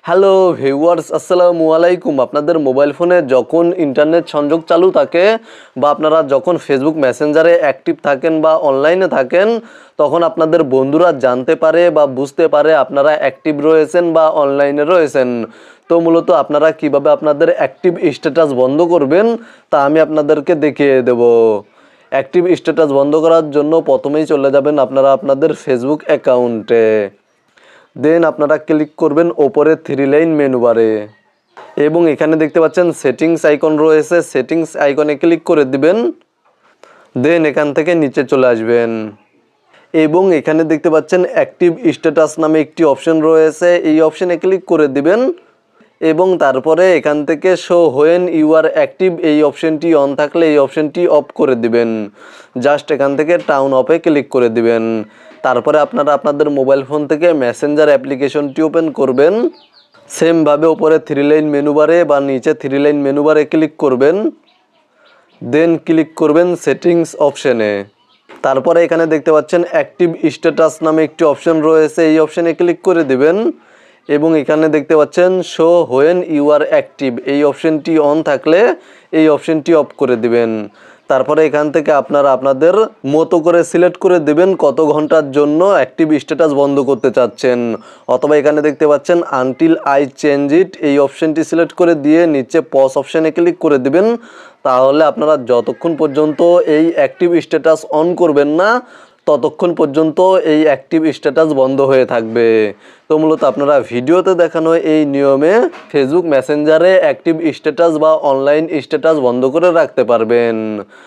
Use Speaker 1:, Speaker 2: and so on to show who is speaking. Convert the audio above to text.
Speaker 1: Hello viewers, আসসালামু আলাইকুম। আপনাদের মোবাইল ফোনে যখন ইন্টারনেট সংযোগ চালু থাকে বা আপনারা যখন ফেসবুক মেসেঞ্জারে অ্যাক্টিভ থাকেন বা অনলাইনে থাকেন, তখন আপনাদের বন্ধুরা জানতে পারে বা বুঝতে পারে আপনারা অ্যাক্টিভ রয়েছেন বা অনলাইনে রয়েছেন। তো মূলত আপনারা কিভাবে আপনাদের অ্যাক্টিভ স্ট্যাটাস বন্ধ করবেন তা আমি আপনাদেরকে দেখিয়ে দেব। অ্যাক্টিভ স্ট্যাটাস বন্ধ করার জন্য প্রথমেই চলে যাবেন আপনারা আপনাদের ফেসবুক অ্যাকাউন্টে। দেন আপনারা ক্লিক করবেন ওপরে থ্রি লাইন মেনু বারে এবং এখানে দেখতে পাচ্ছেন সেটিংস আইকন রয়েছে, সেটিংস আইকনে ক্লিক করে দিবেন। দেন এখান থেকে নিচে চলে আসবেন এবং এখানে দেখতে পাচ্ছেন অ্যাক্টিভ স্ট্যাটাস নামে একটি অপশন রয়েছে, এই অপশনে ক্লিক করে দিবেন এবং তারপরে এখান থেকে show when you are active এই অপশনটি অন থাকলে এই অপশনটি অফ করে দিবেন। জাস্ট এখান থেকে টার্ন অফে ক্লিক করে দিবেন। তারপরে আপনারা আপনাদের মোবাইল ফোন থেকে মেসেঞ্জার অ্যাপ্লিকেশনটি ওপেন করবেন। সেমভাবে উপরে থ্রি লাইন মেনু বারে বা নিচে থ্রি লাইন মেনু বারে ক্লিক করবেন। দেন ক্লিক করবেন সেটিংস অপশনে। তারপরে এখানে দেখতে পাচ্ছেন অ্যাক্টিভ স্ট্যাটাস নামে একটি অপশন রয়েছে, এই অপশনে ক্লিক করে দিবেন এবং এখানে দেখতে পাচ্ছেন show when you are active এই অপশনটি অন থাকলে এই অপশনটি অফ করে দিবেন। তারপরে এখান থেকে আপনারা আপনাদের মতো করে সিলেক্ট করে দেবেন কত ঘন্টার জন্য অ্যাক্টিভ স্ট্যাটাস বন্ধ করতে চাচ্ছেন, অথবা এখানে দেখতে পাচ্ছেন আনটিল আই চেঞ্জ ইট এই অপশনটি সিলেক্ট করে দিয়ে নিচে পজ অপশনে ক্লিক করে দিবেন। তাহলে আপনারা যতক্ষণ পর্যন্ত এই অ্যাক্টিভ স্ট্যাটাস অন করবেন না ততক্ষণ পর্যন্ত এই অ্যাক্টিভ স্ট্যাটাস বন্ধ হয়ে থাকবে। তো মূলত আপনারা ভিডিওতে দেখানো এই নিয়মে ফেসবুক মেসেঞ্জারে অ্যাক্টিভ স্ট্যাটাস বা অনলাইন স্ট্যাটাস বন্ধ করে রাখতে পারবেন।